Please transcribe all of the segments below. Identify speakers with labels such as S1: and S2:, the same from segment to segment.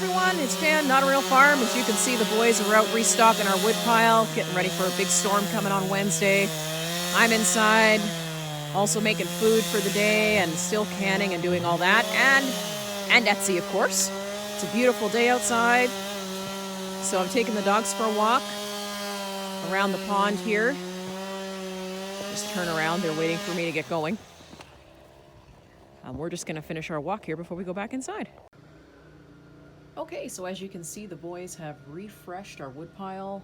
S1: everyone, it's Dan, Not a Real Farm. As you can see, the boys are out restocking our wood pile, getting ready for a big storm coming on Wednesday. I'm inside, also making food for the day and still canning and doing all that, and Etsy, of course. It's a beautiful day outside, so I'm taking the dogs for a walk around the pond here. Just turn around, they're waiting for me to get going. We're just going to finish our walk here before we go back inside. Okay, so as you can see, the boys have refreshed our wood pile.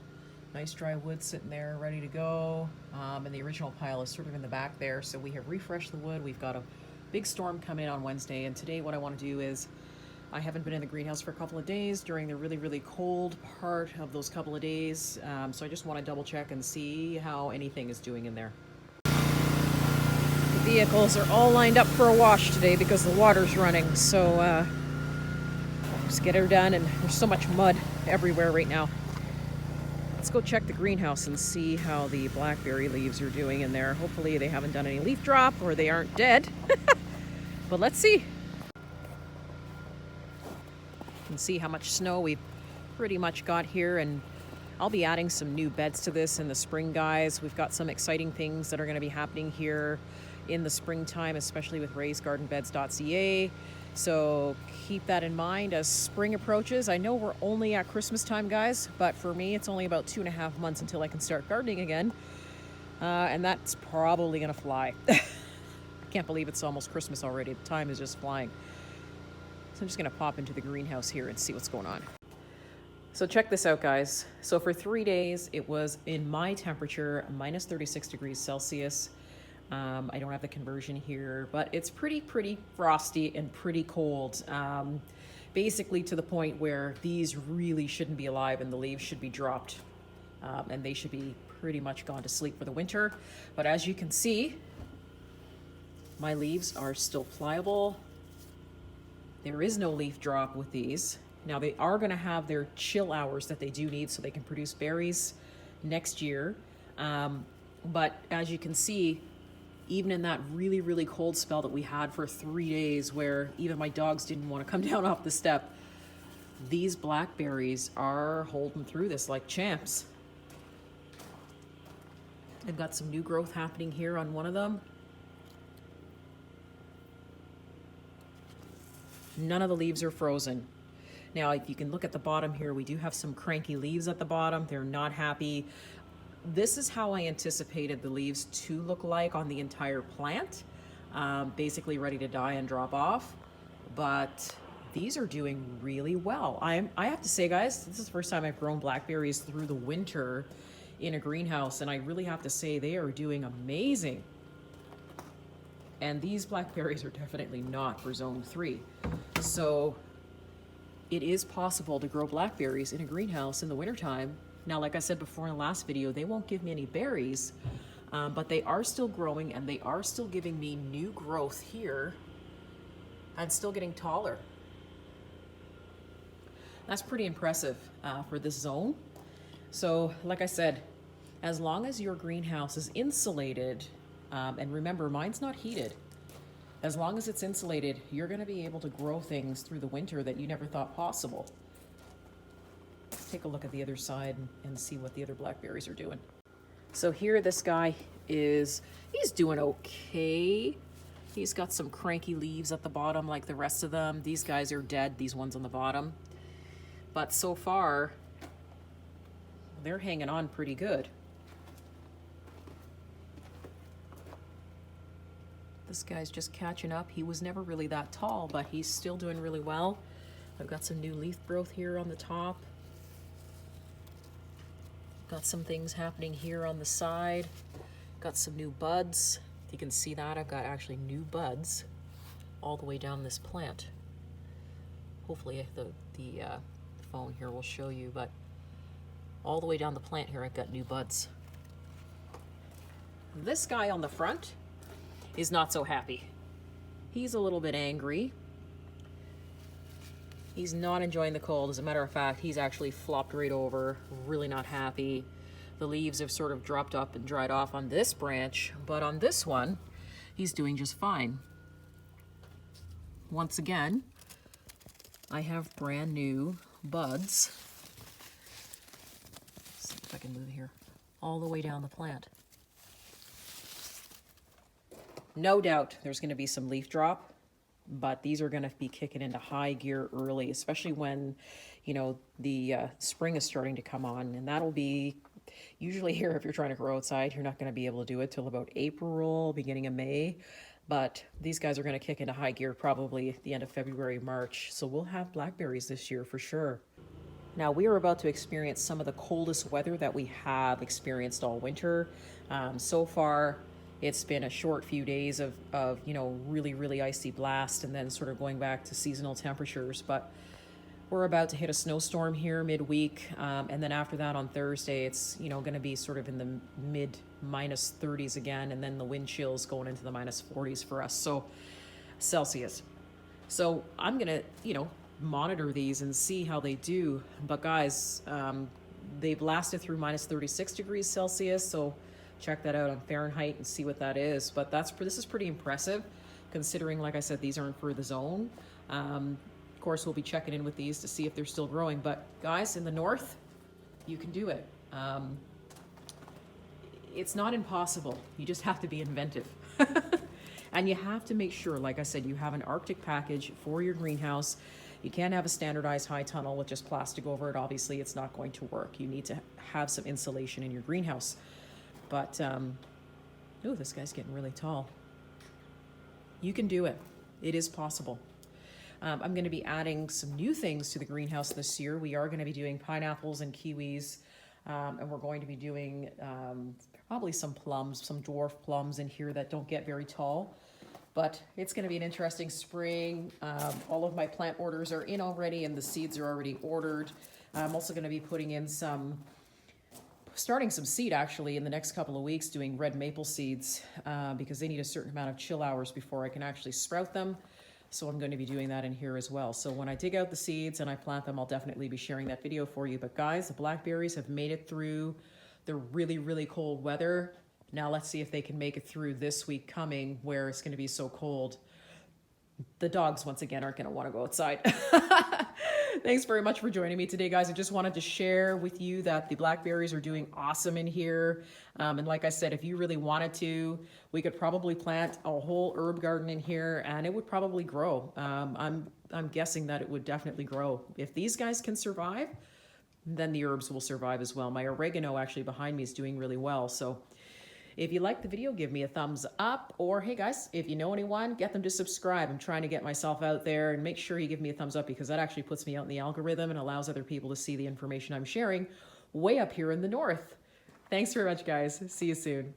S1: Nice dry wood sitting there ready to go. And the original pile is sort of in the back there. So we have refreshed the wood. We've got a big storm coming in on Wednesday. And today what I want to do is, I haven't been in the greenhouse for a couple of days during the really, really cold part of those couple of days. So I just want to double check and see how anything is doing in there. The vehicles are all lined up for a wash today because the water's running. So just get her done, and there's so much mud everywhere right now. Let's go check the greenhouse and see how the blackberry leaves are doing in there. Hopefully they haven't done any leaf drop or they aren't dead. But let's see. You can see how much snow we've pretty much got here, and I'll be adding some new beds to this in the spring, guys. We've got some exciting things that are going to be happening here in the springtime, especially with raisedgardenbeds.ca. So keep that in mind as spring approaches. I know we're only at Christmas time, guys, but for me, it's only about 2.5 months until I can start gardening again. And that's probably gonna fly. I can't believe it's almost Christmas already. The time is just flying. So I'm just gonna pop into the greenhouse here and see what's going on. So check this out, guys. So for 3 days, it was in my temperature, minus 36 degrees Celsius. I don't have the conversion here, but it's pretty frosty and pretty cold. Basically to the point where these really shouldn't be alive and the leaves should be dropped. And they should be pretty much gone to sleep for the winter. But as you can see, my leaves are still pliable. There is no leaf drop with these. Now they are gonna have their chill hours that they do need so they can produce berries next year. But as you can see, even in that really, really cold spell that we had for 3 days where even my dogs didn't want to come down off the step, these blackberries are holding through this like champs. I've got some new growth happening here on one of them. None of the leaves are frozen. Now, if you can look at the bottom here, we do have some cranky leaves at the bottom. They're not happy. This is how I anticipated the leaves to look like on the entire plant, basically ready to die and drop off. But these are doing really well. I have to say, guys, this is the first time I've grown blackberries through the winter in a greenhouse, and I really have to say they are doing amazing. And these blackberries are definitely not for zone 3. So it is possible to grow blackberries in a greenhouse in the wintertime. Now, like I said before in the last video, they won't give me any berries, but they are still growing and they are still giving me new growth here and still getting taller. That's pretty impressive for this zone. So, like I said, as long as your greenhouse is insulated, and remember, mine's not heated. As long as it's insulated, you're gonna be able to grow things through the winter that you never thought possible. Take a look at the other side and see what the other blackberries are doing. So here this guy is, he's doing okay. He's got some cranky leaves at the bottom like the rest of them. These guys are dead, these ones on the bottom. But so far, they're hanging on pretty good. This guy's just catching up. He was never really that tall, but he's still doing really well. I've got some new leaf growth here on the top. Got some things happening here on the side. Got some new buds. If you can see that, I've got actually new buds all the way down this plant. Hopefully the phone here will show you, but all the way down the plant here, I've got new buds. This guy on the front is not so happy. He's a little bit angry. He's not enjoying the cold. As a matter of fact, he's actually flopped right over, really not happy. The leaves have sort of dropped up and dried off on this branch, but on this one, he's doing just fine. Once again, I have brand new buds. Let's see if I can move here. All the way down the plant. No doubt there's going to be some leaf drop, but these are going to be kicking into high gear early, especially when, you know, the spring is starting to come on. And that'll be usually here, if you're trying to grow outside, you're not going to be able to do it till about April, beginning of May. But these guys are going to kick into high gear probably at the end of February, March. So we'll have blackberries this year for sure. Now we are about to experience some of the coldest weather that we have experienced all winter. So far, it's been a short few days of you know, really icy blast, and then sort of going back to seasonal temperatures. But we're about to hit a snowstorm here midweek, and then after that on Thursday, it's, you know, going to be sort of in the mid minus 30s again, and then the wind chills going into the minus 40s for us. So Celsius. So I'm going to, you know, monitor these and see how they do. But guys, they've lasted through minus 36 degrees Celsius. So check that out on Fahrenheit and see what that is. But this is pretty impressive considering, like I said, these aren't for the zone. Of course, we'll be checking in with these to see if they're still growing. But guys, in the north, you can do it. It's not impossible. You just have to be inventive. And you have to make sure, like I said, you have an Arctic package for your greenhouse. You can't have a standardized high tunnel with just plastic over it. Obviously, it's not going to work. You need to have some insulation in your greenhouse. But, oh, this guy's getting really tall. You can do it. It is possible. I'm going to be adding some new things to the greenhouse this year. We are going to be doing pineapples and kiwis, and we're going to be doing probably some plums, some dwarf plums in here that don't get very tall. But it's going to be an interesting spring. All of my plant orders are in already, and the seeds are already ordered. I'm also going to be putting in starting some seed actually in the next couple of weeks, doing red maple seeds because they need a certain amount of chill hours before I can actually sprout them. So I'm going to be doing that in here as well. So when I dig out the seeds and I plant them, I'll definitely be sharing that video for you. But guys, the blackberries have made it through the really cold weather. Now let's see if they can make it through this week coming where it's going to be so cold. The dogs, once again, aren't going to want to go outside. Thanks very much for joining me today, guys. I just wanted to share with you that the blackberries are doing awesome in here. And like I said, if you really wanted to, we could probably plant a whole herb garden in here and it would probably grow. I'm guessing that it would definitely grow. If these guys can survive, then the herbs will survive as well. My oregano actually behind me is doing really well. So if you liked the video, give me a thumbs up, or hey guys, if you know anyone, get them to subscribe. I'm trying to get myself out there, and make sure you give me a thumbs up because that actually puts me out in the algorithm and allows other people to see the information I'm sharing way up here in the north. Thanks very much, guys. See you soon.